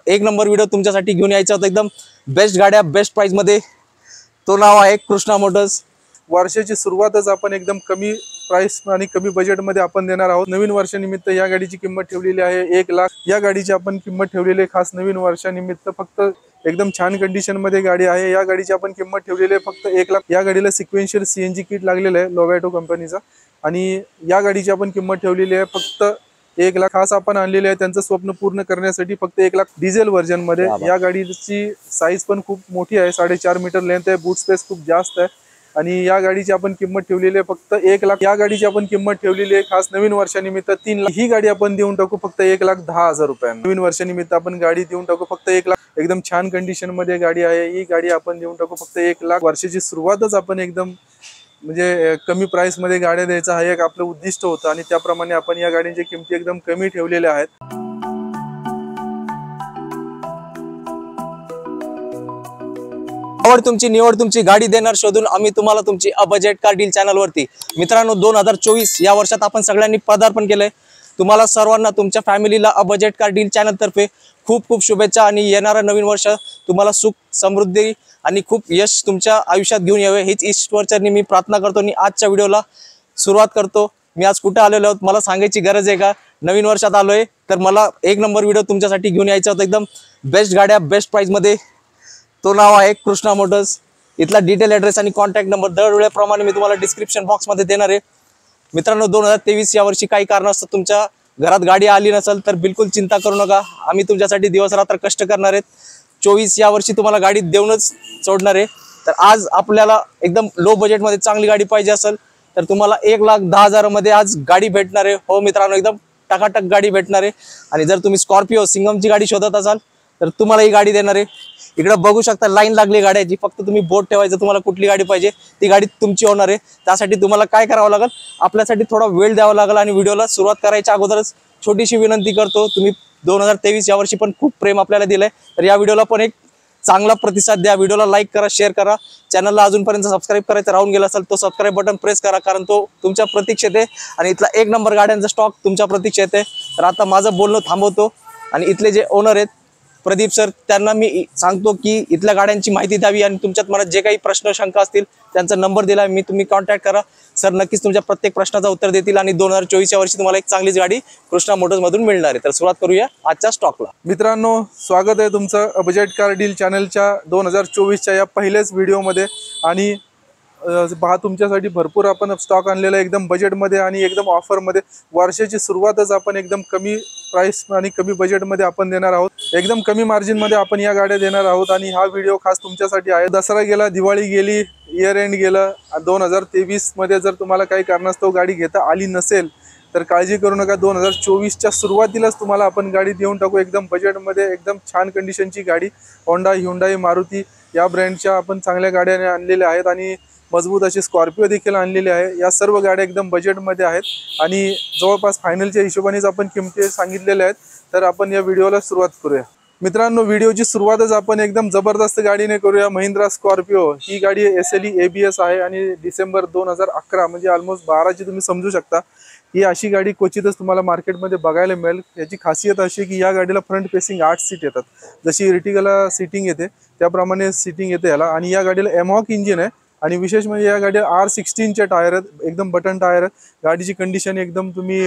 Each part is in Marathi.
एक नंबर व्हिडिओ तुमच्यासाठी घेऊन यायचा होता, एकदम बेस्ट गाड्या बेस्ट प्राइस मध्ये। तो नाव आहे कृष्णा मोटर्स। वर्षाची सुरुवातच आपण एकदम कमी प्राइस आणि कमी बजेटमध्ये आपण देणार आहोत। नवीन वर्षानिमित्त या गाडीची किंमत ठेवलेली आहे 1 लाख। या गाडीची आपण किंमत ठेवलेली आहे खास नवीन वर्षानिमित्त। फक्त एकदम छान कंडिशन मध्ये गाडी आहे। या गाडीची आपण किंमत ठेवलेली आहे फक्त 1 लाख। या गाडीला सिक्वेन्शियल सीएनजी किट लागलेलं आहे लोवॅटो कंपनीचा, आणि या गाडीची आपण किंमत ठेवलेली आहे फक्त 1 लाख। खास आपण आणलेले आहे त्यांचं स्वप्न पूर्ण करण्यासाठी फक्त 1 लाख डिझेल व्हर्जन मध्ये। या गाडीची साईज पण खूप मोठी आहे, 4.5 मीटर लेंथ आहे, बूट स्पेस खूप जास्त आहे, आणि या गाडीची आपण किंमत ठेवलेली आहे फक्त 1 लाख। या गाडीची आपण किंमत ठेवलेली आहे खास नवीन वर्षानिमित्त 3 लाख। ही गाडी आपण देऊन टाकू फक्त 1,10,000 रुपयांना। नवीन वर्षानिमित्त आपण गाडी देऊन टाकू फक्त 1 लाख। एकदम छान कंडिशन मध्ये गाडी आहे, ही गाडी आपण देऊन टाकू फक्त 1 लाख। वर्षाची सुरुवातच आपण एकदम म्हणजे कमी प्राइस मध्ये गाड्या द्यायचा हा एक आपलं उद्दिष्ट होतं, आणि त्याप्रमाणे आपण या गाड्यांची किमती एकदम कमी ठेवलेल्या आहेत। आवड तुमची निवड तुमची, गाडी देणार शोधून आम्ही तुम्हाला तुमची बजेट कार डील चॅनल वरती। मित्रांनो 2024 या वर्षात आपण सगळ्यांनी पदार्पण केलंय। तुम्हाला सर्वांना तुमच्या फॅमिलीला बजेट कार डील चॅनल तर्फे खूप खूप शुभेच्छा, आणि येणारं नवीन वर्ष तुम्हाला सुख समृद्धी आणि खूप यश तुमच्या आयुष्यात घेऊन यावे हीच ईश्वरचरणी मी प्रार्थना करतो। आणि आजच्या व्हिडिओला सुरुवात करतो। मी आज कुठे आलेलो आहोत मला सांगायची गरज आहे का? नवीन वर्षात आलोय, तर मला एक नंबर व्हिडिओ तुमच्यासाठी घेऊन यायचा होता, एकदम बेस्ट गाड्या बेस्ट प्राइस मध्ये। तो नाव आहे कृष्णा मोटर्स। इथला डिटेल ॲड्रेस आणि कॉन्टॅक्ट नंबर दरवेळेप्रमाणे मी तुम्हाला डिस्क्रिप्शन बॉक्स मध्ये देणार आहे। मित्रांनो 2023 या वर्षी काही कारणास्तव तुमच्या घरात गाडी आली नसेल तर बिलकुल चिंता करू नका, आम्ही तुमच्यासाठी दिवस रात्र कष्ट करणार आहेत। 24 या वर्षी तुम्हाला गाडी देऊनच सोडणार आहे। तर आज आपल्याला एकदम लो बजेटमध्ये चांगली गाडी पाहिजे असेल तर तुम्हाला 1,10,000 मध्ये आज गाडी भेटणार आहे। हो मित्रांनो, एकदम टकाटक गाडी भेटणार आहे। आणि जर तुम्ही स्कॉर्पिओ सिंगमची गाडी शोधत असाल तर तुम्हाला ही गाडी देणार आहे। इकडे बघू शकता लाईन लागली गाड्याची, फक्त तुम्ही बोट ठेवायचं, तुम्हाला कुठली गाडी पाहिजे ती गाडी तुमची होणार आहे। त्यासाठी तुम्हाला काय करावं लागेल, आपल्यासाठी थोडा वेळ द्यावा लागेल। आणि व्हिडिओला सुरुवात करायच्या अगोदरच छोटीशी विनंती करतो, तुम्ही 2023 या वर्षी पण खूप प्रेम आपल्याला दिलंय, तर या व्हिडिओला पण एक चांगला प्रतिसाद द्या। व्हिडिओला लाईक करा, शेअर करा, चॅनलला अजूनपर्यंत सबस्क्राईब करायचं राहून गेला असेल तो सबस्क्राईब बटन प्रेस करा, कारण तो तुमच्या प्रतीक्षेत आहे आणि इथला एक नंबर गाड्यांचा स्टॉक तुमच्या प्रतीक्षेत आहे। तर आता माझं बोलणं थांबवतो आणि इथले जे ओनर आहेत प्रदीप सर, त्यांना मी सांगतो की इथल्या गाड्यांची माहिती द्यावी, आणि तुमच्यात मनात जे काही प्रश्न शंका असतील त्यांचा नंबर दिला मी, तुम्ही कॉन्टॅक्ट करा। सर नक्कीच तुमच्या प्रत्येक प्रश्नाचं उत्तर देतील, आणि 2024 या वर्षी तुम्हाला एक चांगलीच गाडी कृष्णा मोटर्स मधून मिळणार आहे। तर सुरुवात करूया आजच्या स्टॉकला। मित्रांनो स्वागत आहे तुमचं बजेट कार डील चॅनलच्या 2024च्या या पहिल्याच व्हिडिओमध्ये। आणि पहा तुमच्यासाठी भरपूर आपण स्टॉक आणलेला आहे एकदम बजेटमध्ये आणि एकदम ऑफरमध्ये। वर्षाची सुरुवातच आपण एकदम कमी प्राइस आणि कमी बजेटमध्ये आपण देणार आहोत, एकदम कमी मार्जिनमध्ये आपण या गाड्या देणार आहोत। आणि हा व्हिडिओ खास तुमच्यासाठी आहे। दसरा गेला, दिवाळी गेली, इयर एंड गेलं, 2023 मध्ये जर तुम्हाला काही कारणास्तव गाडी घेता आली नसेल तर काळजी करू नका, 2024च्या सुरुवातीलाच तुम्हाला आपण गाडी देऊन टाकू एकदम बजेटमध्ये। एकदम छान कंडिशनची गाडी होंडा, ह्युंडाई, मारुती या ब्रँडच्या आपण चांगल्या गाड्या आणलेल्या आहेत, आणि मजबूत अशी स्कॉर्पिओ देखील आणलेली आहे। या सर्व गाड्या एकदम बजेटमध्ये आहेत आणि जवळपास फायनलच्या हिशोबानेच आपण किमती सांगितलेल्या आहेत। तर आपण या व्हिडिओला सुरुवात करूया। मित्रांनो व्हिडिओची सुरुवातच आपण एकदम जबरदस्त गाडीने करूया। महिंद्रा स्कॉर्पिओ ही गाडी SLE ABS आहे आणि डिसेंबर 2011 म्हणजे ऑलमोस्ट 12ची तुम्ही समजू शकता। ही अशी गाडी क्वचितच तुम्हाला मार्केटमध्ये बघायला मिळेल। याची खासियत अशी की या गाडीला फ्रंट फेसिंग 8 सीट येतात, जशी इर्टिगाला सीटिंग येते त्याप्रमाणे सीटिंग येते याला। आणि या गाडीला एमॉक इंजिन आहे, आणि विशेष म्हणजे या गाडीला R16 टायर आहेत, एकदम बटन टायर आहेत। गाडीची कंडिशन एकदम तुम्ही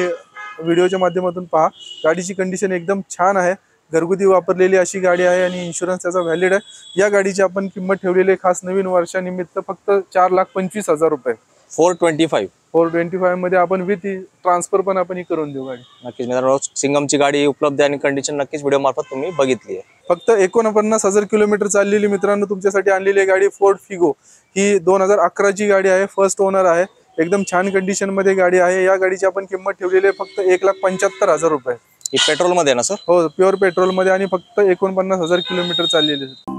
व्हिडिओच्या माध्यमातून पहा, गाडीची कंडिशन एकदम छान आहे, घरगुती वापरलेली अशी गाडी आहे, आणि इन्शुरन्स त्याचा व्हॅलिड आहे। या गाडीची आपण किंमत ठेवलेली आहे खास नवीन वर्षानिमित्त फक्त 4,25,000 रुपये। 425 मध्ये आपण विथ ट्रान्सफर पण आपण करून देऊ गाडी। नक्कीच मित्रांनो, सिंगमची गाडी उपलब्ध आहे आणि कंडिशन नक्कीच व्हिडिओ मार्फत तुम्ही बघितली आहे। फक्त 49,000 किलोमीटर चाललेली मित्रांनो तुमच्यासाठी आणलेली आहे गाडी फोर्ड फिगो। ही 2011ची गाडी आहे, फर्स्ट ओनर आहे, एकदम छान कंडिशन मध्ये गाडी आहे। या गाडीची आपण किंमत ठेवलेली आहे फक्त 1,75,000 रुपये। ही पेट्रोल मध्ये आहे ना सर? हो, प्युअर पेट्रोल मध्ये, आणि फक्त 49,000 किलोमीटर चाललेली आहे।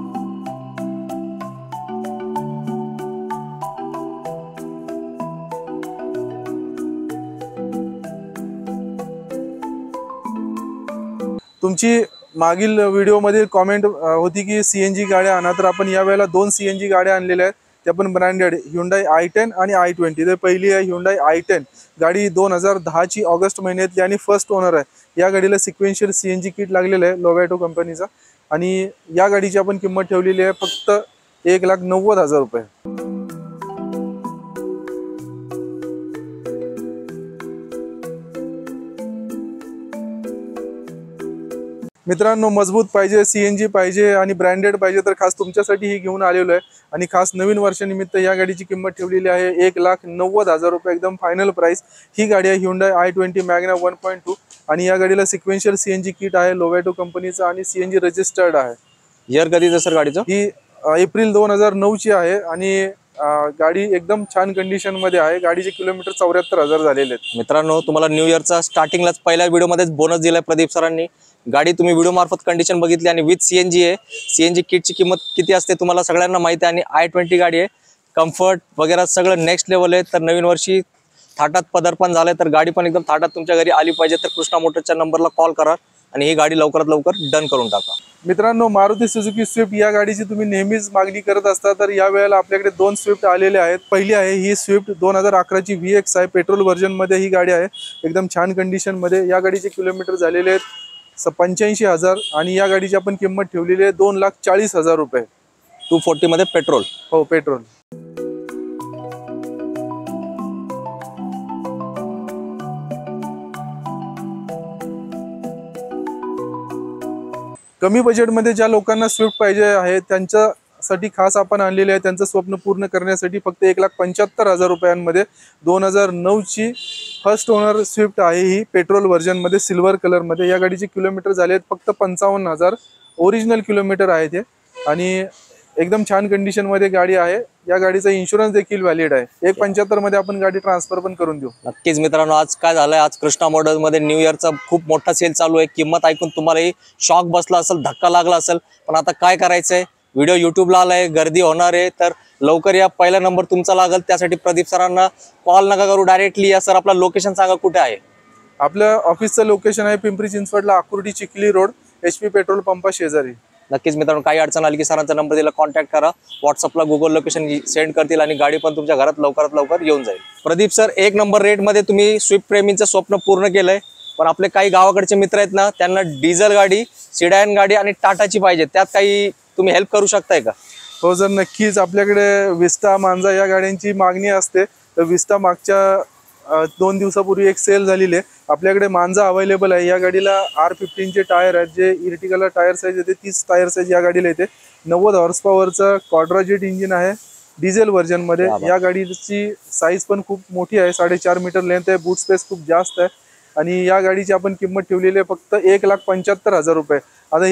तुमची मागील व्हिडिओमध्ये कमेंट होती की CNG गाड्या आणा, तर आपण यावेळेला 2 CNG गाड्या आणलेल्या आहेत। ते पण ब्रँडेड Hyundai i10 आणि i20. ते पहिली आहे Hyundai i10. गाडी 2010ची ऑगस्ट महिन्यातली आणि फर्स्ट ओनर आहे. या गाडीला सिक्वेन्शियल CNG किट लागलेलं आहे लोवॅटो कंपनीचा आणि या गाडीची आपण किंमत ठेवलेली आहे फक्त 1,90,000 रुपये. मित्रांनो, मजबूत पाहिजे, CNG पाहिजे आणि ब्रँडेड पाहिजे तर खास तुमच्यासाठी ही घेऊन आलेलो आहे आणि खास नवीन वर्षानिमित्त या गाडीची किंमत ठेवलेली आहे 1,90,000 रुपये. एकदम फायनल प्राइस. ही गाडी आहे Hyundai i20 मॅग्ना 1.2 आणि या गाडीला सिक्वेन्शियल CNG किट आहे लोवॅटो कंपनीचा आणि CNG रजिस्टर्ड आहे. इयर कधीचं सर गाडीचं? ही एप्रिल 2009 ची आहे आणि गाडी एकदम छान कंडिशन मध्ये आहे. गाडीचे किलोमीटर 74,000 झालेले आहेत. मित्रांनो, तुम्हाला न्यू इयरचा स्टार्टिंगलाच पहिल्या व्हिडिओमध्येच बोनस दिलाय प्रदीप सरांनी. गाडी तुम्ही व्हिडिओ मार्फत कंडिशन बघितली आणि विथ CNG आहे. CNG किटची किंमत किती असते तुम्हाला सगळ्यांना माहिती आहे आणि i20 गाडी आहे. कम्फर्ट वगैरे सगळं नेक्स्ट लेवल आहे. तर नवीन वर्षी थाटात पदार्पण झालंय तर गाडी पण एकदम थाटात तुमच्या घरी आली पाहिजे तर कृष्णा मोटर्सच्या नंबरला कॉल करा आणि ही गाडी लवकरात लवकर डन करून टाका. मित्रांनो, मारुती सुझुकी स्विफ्ट या गाडीची तुम्ही नेहमीच मागणी करत असता तर या वेळेला आपल्याकडे 2 स्विफ्ट आलेले आहेत. पहिली आहे ही स्विफ्ट 2011ची VX आहे. पेट्रोल व्हर्जन मध्ये ही गाडी आहे. एकदम छान कंडिशन मध्ये. या गाडीचे किलोमीटर झालेले आहेत 85,000 आणि या गाडीची आपण किंमत ठेवलेली आहे 2,40,000 रुपये. 240 मध्ये पेट्रोल. हो, पेट्रोल. कमी बजेटमध्ये ज्या लोकांना स्विफ्ट पाहिजे आहे त्यांच्यासाठी खास आपण आणलेले आहे. त्यांचं स्वप्न पूर्ण करण्यासाठी फक्त 1,75,000 रुपयांमध्ये 2009ची फर्स्ट ओनर स्विफ्ट आहे. ही पेट्रोल व्हर्जन मध्ये सिल्वर कलर मध्ये. या गाडीचे किलोमीटर झाले आहेत फक्त 55,000. ओरिजिनल किलोमीटर आहे ते आणि एकदम छान कंडिशन मध्ये गाडी आहे. या गाडीचा इन्शुरन्स देखील व्हॅलिड आहे. 1,75 मध्ये आपण गाडी ट्रान्सफर पण करून देऊ. नक्कीच मित्रांनो, आज काय झालंय, आज कृष्णा मोटर्स मध्ये न्यू इयरचा खूप मोठा सेल चालू आहे. किंमत ऐकून तुम्हालाही शॉक बसला असेल, धक्का लागला असेल, पण आता काय करायचंय, व्हिडिओ युट्यूबला आलाय, गर्दी होणार आहे तर लवकर या. पहिला नंबर तुमचा लागेल. त्यासाठी प्रदीप सरांना कॉल नका करू, डायरेक्टली या. सर, आपला लोकेशन सांगा, कुठे आहे? आपल्या ऑफिसचं लोकेशन आहे पिंपरी चिंचवडला, Akurdi Chikhli road, HP petrol पंपा शेजारी. नक्कीच मित्रांनो, काही अडचण आली की सरांचा नंबर दिला, कॉन्टॅक्ट करा. व्हॉट्सअपला गुगल लोकेशन सेंड करतील आणि गाडी पण तुमच्या घरात लवकरात लवकर येऊन जाईल. प्रदीप सर, 1 नंबर रेटमध्ये तुम्ही स्विफ्ट प्रेमींचं स्वप्न पूर्ण केलंय. पण आपले काही गावाकडचे मित्र आहेत ना, त्यांना डिझेल गाडी, सिडॅन गाडी आणि टाटाची पाहिजे. त्यात काही तुम्ही हेल्प करू शकताय का? हो सर, नक्कीच. आपल्याकडे विस्टा, मांजा या गाड्यांची मागणी असते. तर विस्टा मागच्या 2 दिवसापूर्वी एक सेल झालेली आहे. आपल्याकडे मांजा अवेलेबल आहे. या गाडीला R15चे टायर आहेत. जे इर्टिगाला टायर साईज येते 30 टायर साईज या गाडीला येते. 90 हॉर्स पॉवरचा क्वाड्राजेट इंजिन आहे डिझेल व्हर्जन मध्ये. या गाडीची साईज पण खूप मोठी आहे, 4.5 मीटर लेंथ आहे. बूट स्पेस खूप जास्त आहे आणि या गाडीची आपण किंमत ठेवलेली आहे फक्त 1,75,000 रुपये. आता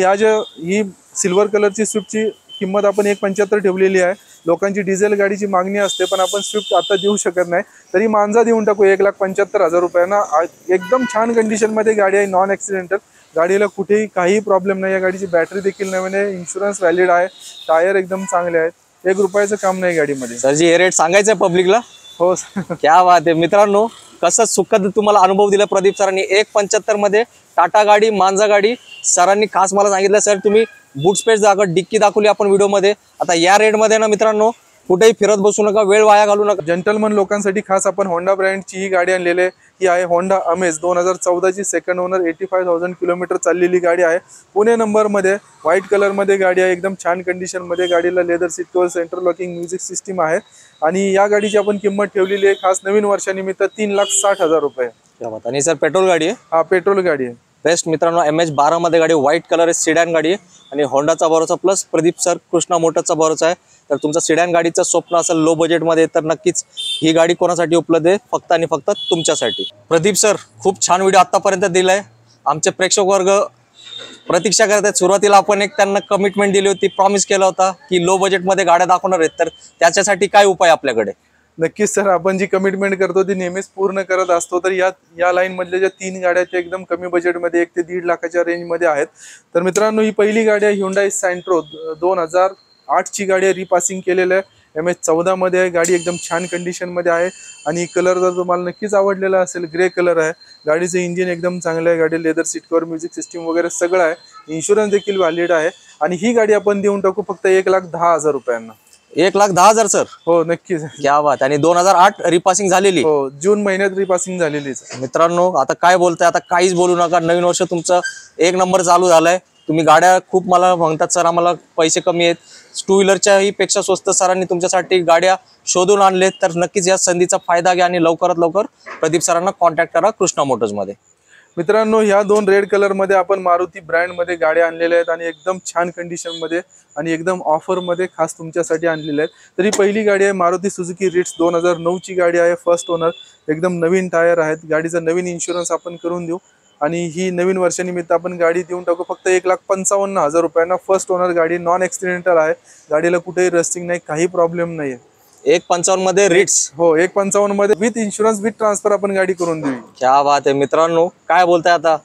ही सिल्वर कलरची स्विफ्टची किंमत आपण 1,75,000 ठेवलेली आहे. लोकांची डिझेल गाडीची मागणी असते पण आपण स्विफ्ट आता देऊ शकत नाही. तरी मांजा देऊन टाकू 1,75,000 रुपयांना. एकदम छान कंडिशन मध्ये गाडी आहे, नॉन ॲक्सिडेंटल. गाडीला कुठेही काही प्रॉब्लेम नाही. या गाडीची बॅटरी देखील नवीन आहे, इन्शुरन्स व्हॅलिड आहे, टायर एकदम चांगले आहेत. 1 रुपयाचं काम नाही गाडीमध्ये. सर जी, हे रेट सांगायचंय पब्लिकला? हो. क्या बात आहे मित्रांनो, कसं सुखद तुम्हाला अनुभव दिला प्रदीप सरांनी. 1,75,000 मध्ये टाटा गाडी, मांजा गाडी. सरांनी खास मला सांगितलं, सर तुम्ही बूट स्पेस डिक्की दाखवली आपण व्हिडिओमध्ये. आता या रेट मध्ये ना मित्रांनो, कुठेही फिरत बसू नका, वेळ वाया घालू नका. जेंटलमन लोकांसाठी खास आपण होंडा ब्रँडची ही गाडी आणलेली आहे. ही आहे होंडा अमेज 2014ची सेकंड ओनर, 85,000 किलोमीटर चाललेली गाडी आहे. पुणे नंबर मध्ये, व्हाईट कलर मध्ये गाडी आहे. एकदम छान कंडिशन मध्ये. गाडीला leather seat cover, centre locking, music system आहे आणि या गाडीची आपण किंमत ठेवलेली आहे खास नवीन वर्षानिमित्त 3,60,000 रुपये. आणि सर, पेट्रोल गाडी आहे? हा, पेट्रोल गाडी आहे. बेस्ट मित्रांनो, MH12 मध्ये गाडी, व्हाईट कलर आहे, सिडॅन गाडी आहे आणि होंडाचा भरोसा प्लस प्रदीप सर कृष्णा मोटर्सचा भरोसा आहे. तर तुमचं सिडॅन गाडीचं स्वप्न असेल लो बजेटमध्ये तर नक्कीच ही गाडी कोणासाठी उपलब्ध आहे? फक्त आणि फक्त तुमच्यासाठी. प्रदीप सर, खूप छान व्हिडिओ आतापर्यंत दिलाय. आमचे प्रेक्षक वर्ग प्रतीक्षा करत आहेत. सुरुवातीला आपण एक त्यांना कमिटमेंट दिली होती, प्रॉमिस केला होता की लो बजेटमध्ये गाड्या दाखवणार आहेत. तर त्याच्यासाठी काय उपाय आपल्याकडे? नक्कीच सर, आपण जी कमिटमेंट करतो ती नेहमीच पूर्ण करत असतो. तर या लाईन मधल्या ज्या 3 गाड्या आहेत त्या एकदम कमी बजेटमध्ये 1 ते 1.5 लाखाच्या रेंजमध्ये आहेत. तर मित्रांनो, ही पहिली गाडी आहे Hyundai Santro 2008ची गाडी आहे. रिपासिंग केलेलं आहे. MH14 मध्ये आहे. गाडी एकदम छान कंडिशन मध्ये आहे आणि कलर जर तुम्हाला नक्कीच आवडलेला असेल, ग्रे कलर आहे. गाडीचं इंजिन एकदम चांगलं आहे. गाडी leather seat cover, music system वगैरे सगळं आहे. इन्शुरन्स देखील व्हॅलिड आहे आणि ही गाडी आपण देऊन टाकू फक्त 1,10,000 रुपयांना. 1,10,000 सर. हो नक्कीच. क्या बात. आणि 2008 रिपासिंग झालेली. हो जून महिन्यात रिपासिंग झालेलीच. मित्रांनो आता काय बोलताय, आता काहीच बोलू नका. नवीन वर्ष तुमचं एक नंबर चालू झालंय. तुम्ही गाड्या खूप मला म्हणतात सर आम्हाला पैसे कमी आहेत, टू व्हीलरच्याही पेक्षा स्वस्त सरांनी तुमच्यासाठी गाड्या शोधून आणलेत, तर नक्कीच या संधीचा फायदा घ्या आणि लवकरात लवकर प्रदीप सरांना कॉन्टॅक्ट करा कृष्णा मोटर्स मध्ये. मित्रांनो ह्या दोन रेड कलर मध्ये आपण मारुती ब्रँड मध्ये गाड्या आणलेल्या आहेत आणि एकदम छान कंडिशन मध्ये आणि एकदम ऑफर मध्ये खास तुमच्यासाठी आणलेल्या आहेत. तर ही पहिली गाडी आहे मारुती सुझुकी रिट्स 2009 ची गाडी आहे, फर्स्ट ओनर, एकदम नवीन टायर आहेत, गाडीचा नवीन इन्शुरन्स आपण करून देऊ आणि ही नवीन वर्षानिमित्त आपण गाडी देऊन टाकू फक्त 1,55,000 रुपयांना. फर्स्ट ओनर गाडी, नॉन ॲक्सिडेंटल आहे, गाडीला कुठेही रस्टिंग नाही, काही प्रॉब्लेम नाही. 1,55 मध्ये रिट्स. हो 1,55 मध्ये विथ इन्शुरन्स विथ ट्रान्सफर आपण गाडी करून देऊ. क्या बात आहे मित्रांनो. काय बोलताय आता,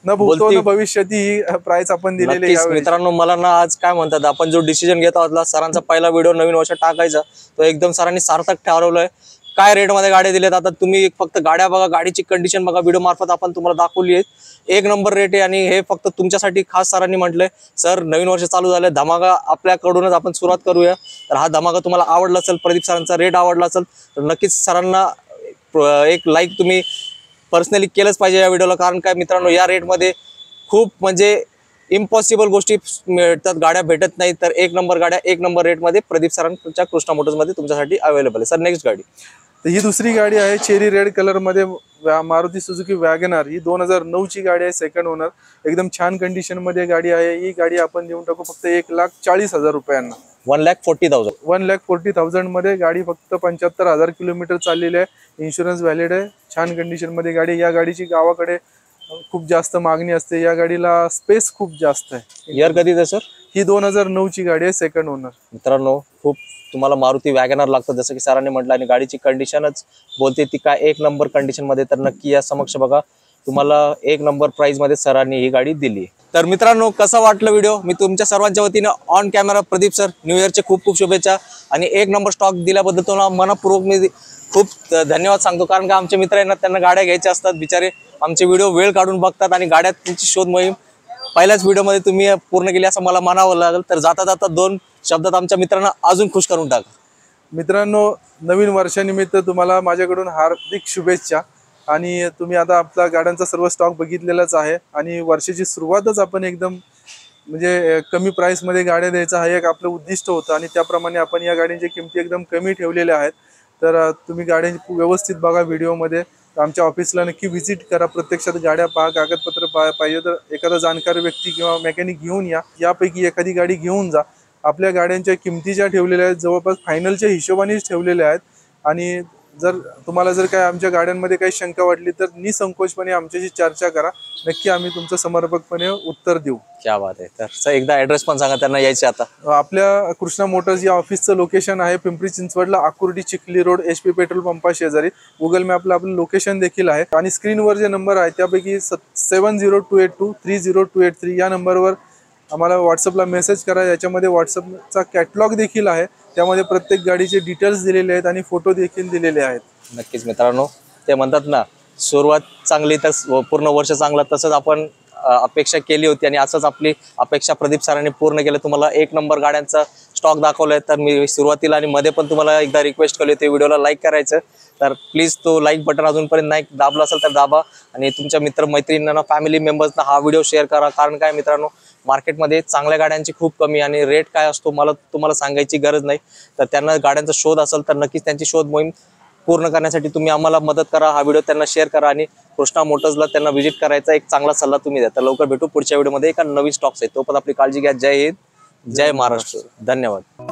न भूतो न भविष्याती ही प्राइस आपण दिलेली आहे. मित्रांनो मला ना आज काय म्हणतात, आपण जो डिसिजन घेत आहोत सरांचा पहिला व्हिडिओ नवीन वर्षात टाकायचा, तो एकदम सरांनी सार्थक ठरवलंय. काय रेट मध्ये गाड्या दिलेत, आता तुम्ही फक्त गाड्या बघा, गाडीची कंडिशन बघा, व्हिडिओ मार्फत आपण तुम्हाला दाखवली आहे. एक नंबर रेट आहे आणि हे फक्त तुमच्यासाठी खास सरांनी म्हटलंय. सर नवीन वर्ष चालू झालंय, धमाका आपल्याकडूनच आपण सुरुवात करूया. तर हा धमाका तुम्हाला आवडला असेल, प्रदीप सरांचा रेट आवडला असेल तर नक्कीच सरांना एक लाईक तुम्ही पर्सनली केलंच पाहिजे या व्हिडिओला. कारण काय मित्रांनो या रेटमध्ये खूप म्हणजे इम्पॉसिबल गोष्टी मिळतात, गाड्या भेटत नाही. तर एक नंबर गाड्या एक नंबर रेटमध्ये प्रदीप सरांच्या कृष्णा मोटर्समध्ये तुमच्यासाठी अवेलेबल आहे. सर नेक्स्ट गाडी. तर ही दुसरी गाडी आहे चेरी रेड कलर मध्ये मारुती सुझुकी वॅगनर. ही 2009 ची गाडी आहे, सेकंड ओनर, एकदम छान कंडिशन मध्ये गाडी आहे. ही गाडी आपण देऊन टाकू फक्त 1,40,000 रुपयांना. 1,40,000. 1,40,000 मध्ये गाडी, फक्त 75,000 किलोमीटर चाललेली आहे, इन्शुरन्स व्हॅलिड आहे, छान कंडिशन मध्ये गाडी. या गाडीची गावाकडे खूप जास्त मागणी असते, या गाडीला स्पेस खूप जास्त आहे. इयर कधीच सर? ही 2009 ची गाडी आहे, सेकंड ओनर. मित्रांनो खूप तुम्हाला मारुती वॅगनर लागतं जसं की सरांनी म्हटलं आणि गाडीची कंडिशनच बोलते ती काय एक नंबर कंडिशन मध्ये. तर नक्की या समक्ष बघा, तुम्हाला एक नंबर प्राइस मध्ये सरांनी ही गाडी दिली. तर मित्रांनो कसं वाटलं व्हिडिओ? मी तुमच्या सर्वांच्या वतीने on camera Pradeep sir new इयरचे खूप खूप शुभेच्छा आणि एक नंबर स्टॉक दिल्याबद्दल तुम्हाला मनपूर्वक मी खूप धन्यवाद सांगतो. कारण का आमचे मित्र आहेत त्यांना गाड्या घ्यायच्या असतात, बिचारे आमचे व्हिडिओ वेळ काढून बघतात आणि गाड्यात त्यांची शोध मोहीम पहिल्याच व्हिडिओमध्ये तुम्ही पूर्ण केली असं मला मानावं लागेल. तर जाता जाता दोन शब्दात आमच्या मित्रांना अजून खुश करून टाका. मित्रांनो नवीन वर्षानिमित्त तुम्हाला माझ्याकडून हार्दिक शुभेच्छा. आणि तुम्ही आता आपला गाड्यांचा सर्व स्टॉक बघितलेलाच आहे आणि वर्षाची सुरुवातच आपण एकदम म्हणजे कमी प्राइस मध्ये गाड्या द्यायचा हा एक आपलं उद्दिष्ट होतं आणि त्याप्रमाणे आपण या गाड्यांची किमती एकदम कमी ठेवलेल्या आहेत. तर तुम्ही गाड्यांची व्यवस्थित बघा व्हिडिओमध्ये. आमच्या ऑफिसला नक्की व्हिजिट करा, प्रत्यक्षात गाड्या पहा, कागदपत्र पाहिजे तर एखादा जाणकार व्यक्ती किंवा मेकॅनिक घेऊन या, यापैकी एखादी गाडी घेऊन जा. आपल्या गाड्यांच्या किमती ज्या ठेवलेल्या आहेत जवळपास फायनलच्या हिशोबानेच ठेवलेल्या आहेत. आणि जर तुम्हाला जर काय आमच्या गाड्यांमध्ये काही शंका वाटली तर निसंकोचपणे आमच्याशी चर्चा करा, नक्की आम्ही तुमचं समर्पकपणे उत्तर देऊ. क्या बात आहे. तर सर एकदा ऍड्रेस पण सांगा त्यांना यायचे. आता आपल्या कृष्णा मोटर्स या ऑफिसचं लोकेशन आहे पिंपरी चिंचवडला, Akurdi Chikhli road, HP petrol पंपा शेजारी. गुगल मॅपला आपलं लोकेशन देखील आहे आणि स्क्रीनवर जे नंबर आहे त्यापैकी 7028230283 या नंबरवर आम्हाला व्हॉट्सअपला मेसेज करा. याच्यामध्ये व्हॉट्सअपचा कॅटलॉग देखील आहे, त्यामध्ये प्रत्येक गाडीचे डिटेल्स दिलेले आहेत आणि फोटो देखील दिलेले आहेत. नक्कीच मित्रांनो, ते म्हणतात ना सुरुवात चांगली तर पूर्ण वर्ष चांगला, तसंच आपण अपेक्षा केली होती आणि असंच आपली अपेक्षा प्रदीप सरांनी पूर्ण केलं. तुम्हाला एक नंबर गाड्यांचा स्टॉक दाखवलाय. तर मी सुरुवातीला आणि मध्ये पण तुम्हाला एकदा रिक्वेस्ट केली होती व्हिडिओला लाईक करायचं, तर प्लीज तो लाईक बटन अजूनपर्यंत नाही दाबला असेल तर दाबा आणि तुमच्या मित्र मैत्रिणींना, फॅमिली मेंबर्सना हा व्हिडिओ शेअर करा. कारण काय मित्रांनो, मार्केटमध्ये चांगल्या गाड्यांची खूप कमी आणि रेट काय असतो मला तुम्हाला सांगायची गरज नाही. तर त्यांना गाड्यांचा शोध असेल तर नक्कीच त्यांची शोध मोहीम पूर्ण करण्यासाठी तुम्ही आम्हाला मदत करा, हा व्हिडिओ त्यांना शेअर करा आणि कृष्णा मोटर्सला त्यांना व्हिजिट करायचा एक चांगला सल्ला तुम्ही द्या. तर लवकर भेटू पुढच्या व्हिडिओमध्ये एका नवीन स्टॉक्स आहे. तोपर्यंत आपली काळजी घ्या. जय हिंद, जय महाराष्ट्र, धन्यवाद.